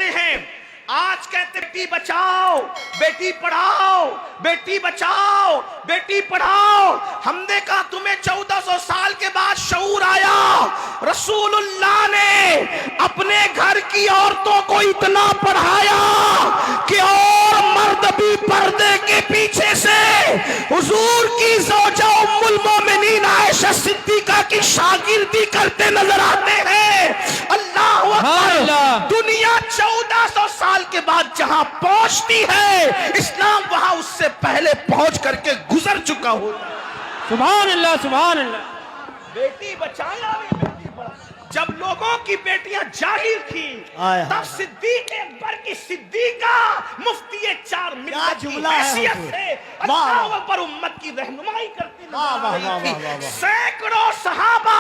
کرتے ہیں. آج کہتے بیٹی بچاؤ بیٹی پڑھاؤ, بیٹی بچاؤ بیٹی پڑھاؤ. ہم نے کہا تمہیں 1400 سال کے بعد شعور آیا. رسول اللہ نے اپنے گھر کی عورتوں کو اتنا پڑھایا کہ اور مرد بھی پردے کے پیچھے سے حضور کی زوجہ ام المومنین عائشہ صدیقہ کی شاگردی کرتے نظر آتے ہیں. اللہ اکبر. دنیا 1400 سال کے بعد جہاں پہنچتی ہے, اسلام وہاں اس سے پہلے پہنچ کر کے گزر چکا ہوتا. سبحان اللہ سبحان اللہ. بیٹی بچایا بیٹی پڑھایا. جب لوگوں کی بیٹیاں جاہل تھیں تب صدیق اکبر کی صدیقہ مفتی 4 ملت کی حیثیت سے اللہ پر امت کی رہنمائی کرتی نظر آ رہی تھی. سینکڑوں صحابہ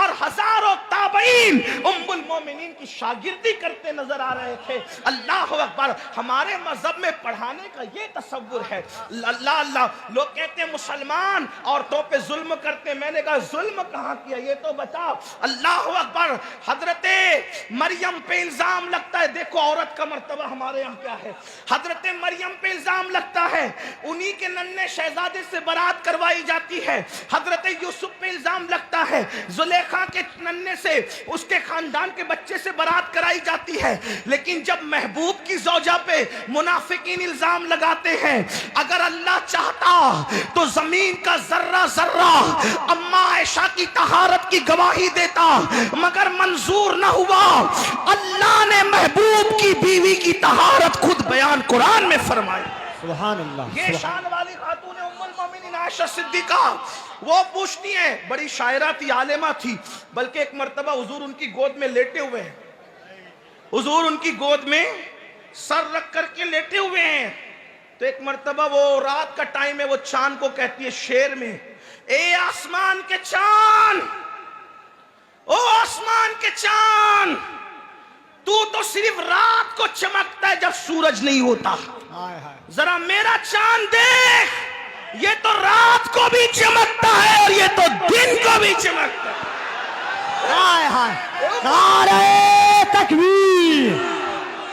اور ہزاروں تابعین ام المومنین کی شاگردی کرتے نظر آ رہے تھے. اللہ اکبر. ہمارے مذہب میں پڑھانے کا یہ تصور ہے. اللہ اللہ. لوگ کہتے ہیں مسلمان عورتوں پہ ظلم کرتے. میں نے کہا ظلم کہاں کیا یہ تو بتا. اللہ اکبر. حضرت مریم پہ الزام لگتا ہے. دیکھو عورت کا مرتبہ ہمارے یہاں کیا ہے. حضرت مریم پہ الزام لگتا ہے, انہی کے ننھے شہزادے سے برات کروائی جاتی ہے. حضرت یوسف پہ الزام لگتا ہے, زلیخا کے ننھے سے اس کے خاندان کے بچے سے برات کرائی جاتی ہے. لیکن جب محبوب کی زوجہ پہ منافقین الزام لگاتے ہیں, اگر اللہ چاہتا تو زمین کا ذرہ ذرہ اماں عائشہ کی طہارت کی گواہی دیتا, مگر منظور نہ ہوا. اللہ نے محبوب کی بیوی کی طہارت خود بیان قرآن میں فرمائی. سبحان اللہ. یہ شان والی خاتون ام المومنین عائشہ صدیقہ, وہ پوچھتی ہیں, بڑی شاعرہ تھی, عالمہ تھی, بلکہ ایک مرتبہ حضور ان کی گود میں لیٹے ہوئے ہیں. حضور ان کی گود میں سر رکھ کر کے لیٹے ہوئے ہیں. تو ایک مرتبہ وہ رات کا ٹائم ہے, وہ چاند کو کہتی ہے شعر میں, اے آسمان کے چاند, او آسمان کے چاند, تو صرف رات کو چمکتا ہے جب سورج نہیں ہوتا. ذرا میرا چاند دیکھ, یہ تو رات کو بھی چمکتا ہے اور یہ تو دن کو بھی چمکتا ہے. نعرہ تکبیر.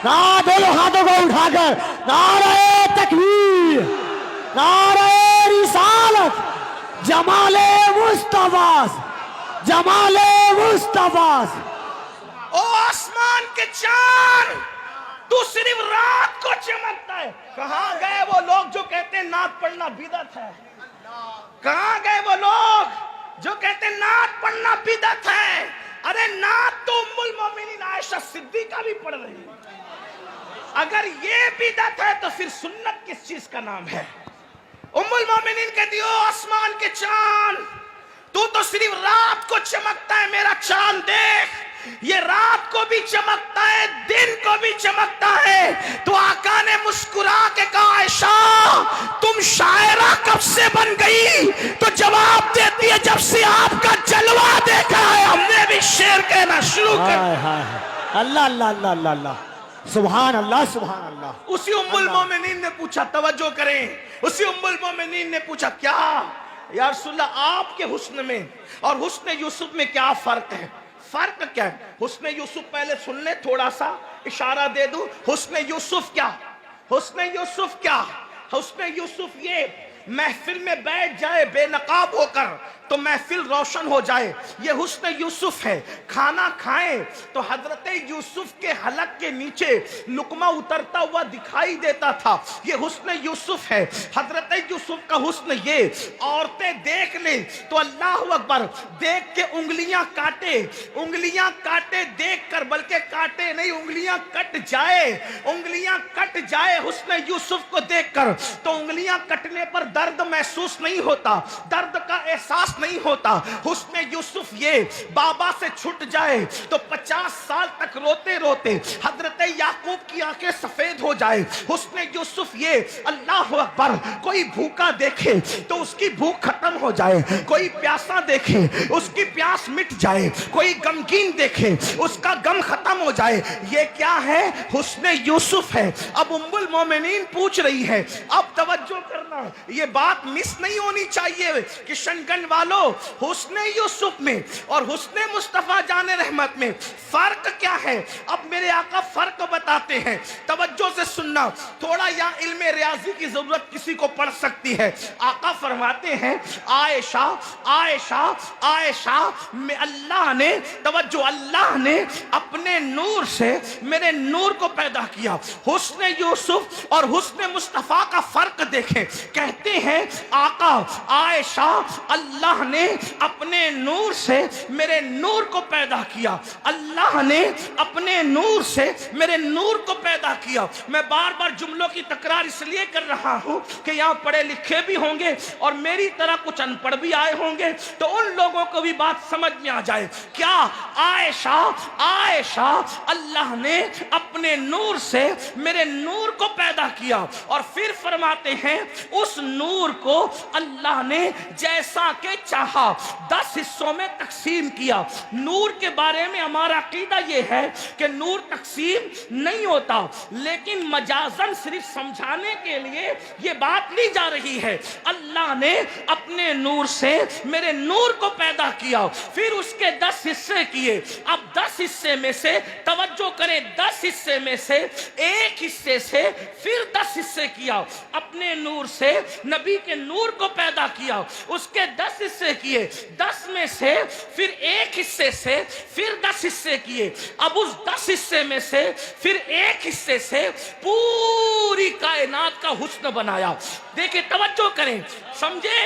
دونوں ہاتھوں کو اٹھا کر نعرہ تکبیر, نعرہ رسالت, جمال مصطفیٰ, جمال مصطفیٰ. او آسمان کے چاند, تو صرف رات کو چمکتا ہے. کہاں گئے وہ لوگ جو کہتے ہیں نعت پڑھنا بدعت ہے؟ کہاں گئے وہ لوگ جو کہتے ہیں نعت پڑھنا بدعت ہے؟ ارے نعت تو ام المومنین عائشہ صدیقہ بھی پڑھ رہی ہے. اگر یہ بدعت ہے تو پھر سنت کس چیز کا نام ہے؟ ام المومنین کہتی ہو آسمان کے چاند, تو صرف رات کو چمکتا ہے, میرا چاند دیکھ, یہ رات کو بھی چمکتا ہے دن کو بھی چمکتا ہے. تو آقا نے مسکرا کے کہا عائشہ تم شاعرہ کب سے بن گئی؟ تو جواب دیتی ہے جب سے آپ کا جلوہ دیکھا ہے ہم نے بھی شعر کہنا شروع کر. اللہ اللہ اللہ اللہ اللہ. سبحان اللہ سبحان اللہ. اسی ام المومنین نے پوچھا, توجہ کریں, اسی ام المومنین نے پوچھا کیا یا رسول اللہ آپ کے حسن میں اور حسن یوسف میں کیا فرق ہے؟ فرق کیا ہے؟ حسن یوسف پہلے سن لے, تھوڑا سا اشارہ دے دوں. حسن یوسف کیا, حسن یوسف کیا؟ حسن یوسف یہ محفل میں بیٹھ جائے بے نقاب ہو کر تو محفل روشن ہو جائے, یہ حسن یوسف ہے. کھانا کھائیں تو حضرت یوسف کے حلق کے نیچے لقمہ اترتا ہوا دکھائی دیتا تھا, یہ حسن یوسف ہے. حضرت یوسف کا حسن یہ, عورتیں دیکھ لیں تو اللہ اکبر, دیکھ کے انگلیاں کاٹے, انگلیاں کاٹے دیکھ کر, بلکہ کاٹے نہیں انگلیاں کٹ جائے, انگلیاں کٹ جائے حسن یوسف کو دیکھ کر, تو انگلیاں کٹنے پر درد محسوس نہیں ہوتا, درد کا احساس نہیں ہوتا. حسن یوسف یہ بابا سے چھٹ جائے تو 50 سال تک روتے روتے حضرت یعقوب کی آنکھیں سفید ہو جائے. حسن یوسف یہ اللہ اکبر, کوئی بھوکا دیکھے تو اس کی بھوک ختم ہو جائے, کوئی پیاسا دیکھے اس کی پیاس مٹ جائے, کوئی غمگین دیکھے اس کا غم ختم ہو جائے. یہ کیا ہے؟ حسن یوسف ہے. اب ام المومنین پوچھ رہی ہے, اب توجہ کرنا, یہ بات مس نہیں ہونی چاہیے کشن گنج والوں, حسن یوسف میں اور حسن مصطفیٰ جان رحمت میں فرق کیا ہے؟ اب میرے آقا فرق فرق بتاتے ہیں. توجہ سے سننا, تھوڑا یہاں علم ریاضی کی ضرورت کسی کو پڑ سکتی ہے. آقا فرماتے ہیں عائشہ عائشہ عائشہ میں اللہ نے, توجہ, اللہ نے اپنے نور سے میرے نور کو پیدا کیا. حسن یوسف اور حسن مصطفیٰ کا فرق دیکھیں. کہتے ہیں آقا عائشہ اللہ نے اپنے نور سے میرے نور کو پیدا کیا, اللہ نے اپنے نور سے میرے نور کو پیدا کیا. میں بار بار جملوں کی تکرار اس لیے کر رہا ہوں کہ یہاں پڑھے لکھے بھی ہوں گے اور میری طرح کچھ ان پڑھ بھی آئے ہوں گے, تو ان لوگوں کو بھی بات سمجھ میں آ جائے. کیا عائشہ عائشہ اللہ نے اپنے نور سے میرے نور کو پیدا کیا, اور پھر فرماتے ہیں اس نور کو اللہ نے جیسا کہ چاہا 10 حصوں میں تقسیم کیا. نور کے بارے میں ہمارا عقیدہ یہ ہے کہ نور تقسیم نہیں ہوتا, لیکن مجازن صرف سمجھانے کے لیے یہ بات لی جا رہی ہے. اللہ نے اپنے نور سے میرے نور کو پیدا کیا, پھر اس کے 10 حصے کیے. اب 10 حصے میں سے, توجہ کریں, 10 حصے میں سے ایک حصے سے پھر 10 حصے کیا. اپنے نور سے نبی کے نور کو پیدا کیا, اس کے 10 حصے کیے. 10 میں سے پھر ایک حصے سے پھر 10 حصے کیے. اب اس 10 حصے میں سے پھر ایک حصے سے پوری کائنات کا حسن بنایا. دیکھیں, توجہ کریں, سمجھے,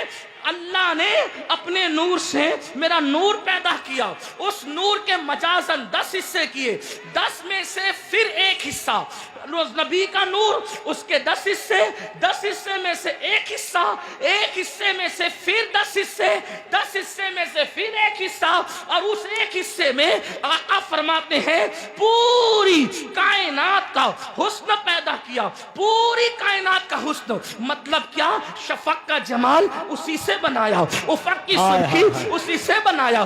اللہ نے اپنے نور سے میرا نور پیدا کیا, اس نور کے مجازن 10 حصے کیے. 10 میں سے پھر ایک حصہ روز نبی کا نور, اس کے 10 حصے, 10 حصے میں سے ایک حصہ, ایک حصے میں سے پھر 10 حصے, 10 حصے میں سے پھر ایک حصہ, اور اس ایک حصے میں آقا فرماتے ہیں پوری کائنات کا حسن پیدا کیا. پوری کائنات کا حسن مطلب کیا؟ شفق کا جمال اسی سے بنایا, افق کی سرخی اسی سے بنایا,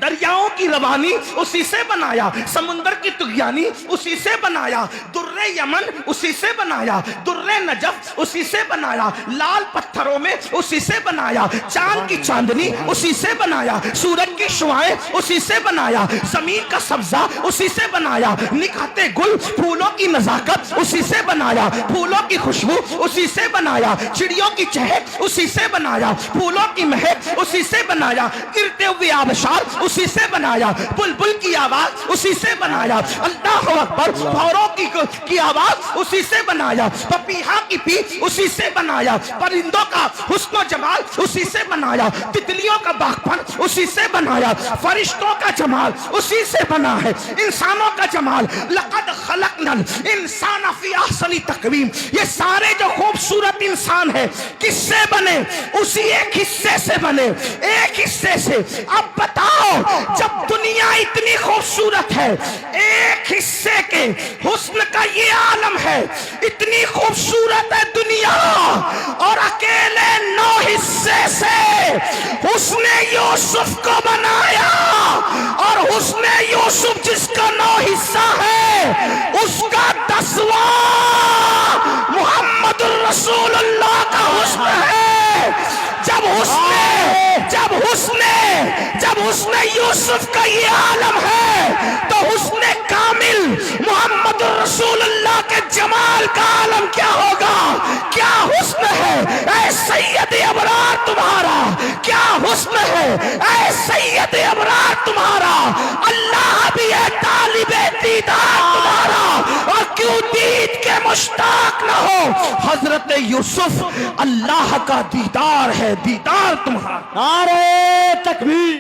دریاؤں کی روانی اسی سے بنایا, سمندر کی طغیانی اسی سے بنایا, در یمن اسی سے بنایا, در نجف اسی سے بنایا, لال پتھروں میں اسی سے بنایا, چاند کی چاندنی اسی سے بنایا, سورج کی شعاعیں اسی سے بنایا, زمین کا سبزہ اسی سے بنایا, نکھرتے گل پھولوں کی نزاکت اسی سے بنایا, پھولوں کی خوشبو اسی سے بنایا, چڑیوں کی چہک اسی سے بنایا, پھولوں کی مہک اسی سے بنایا, گرتے ہوئے آبشار اسی سے بنایا, بلبل کی آواز اسی سے بنایا, اللہ اکبر, بھوروں کی آواز اسی سے بنایا, پپیہا کی پیچ اسی سے بنایا, پرندوں کا حسن و جمال اسی سے بنایا, تتلیوں کا باغپن اسی سے بنایا, فرشتوں کا جمال اسی سے بنا ہے, انسانوں کا جمال, لقد خلقنا الانسان فی احسن تقویم, یہ سارے جو خوبصورت انسان ہے کس سے بنے؟ اسی ایک حصے سے بنے, ایک حصے سے. اب بتاؤ, جب دنیا اتنی خوبصورت ہے, ایک حصے کے حسن کا یہ عالم ہے, اتنی خوبصورت ہے دنیا, اور اکیلے 9 حصے سے حسن یوسف کو بنایا, اور حسن یوسف جس کا 9 حصہ ہے اس کا 10واں محمد الرسول اللہ کا حسن ہے. جب حسن یوسف کا یہ عالم ہے تو حسن کامل محمد الرسول اللہ کے جمال کا عالم کیا ہوگا؟ کیا حسن ہے اے سید ابرار تمہارا, کیا حسن ہے اے سید ابرار تمہارا, اللہ بھی ہے طالب دیدار تمہارا, اور کیوں دید کے مشتاق نہ ہو؟ حضرت یوسف اللہ کا دیدار ہے, دیدار تمہارا. نعرہ تکبیر.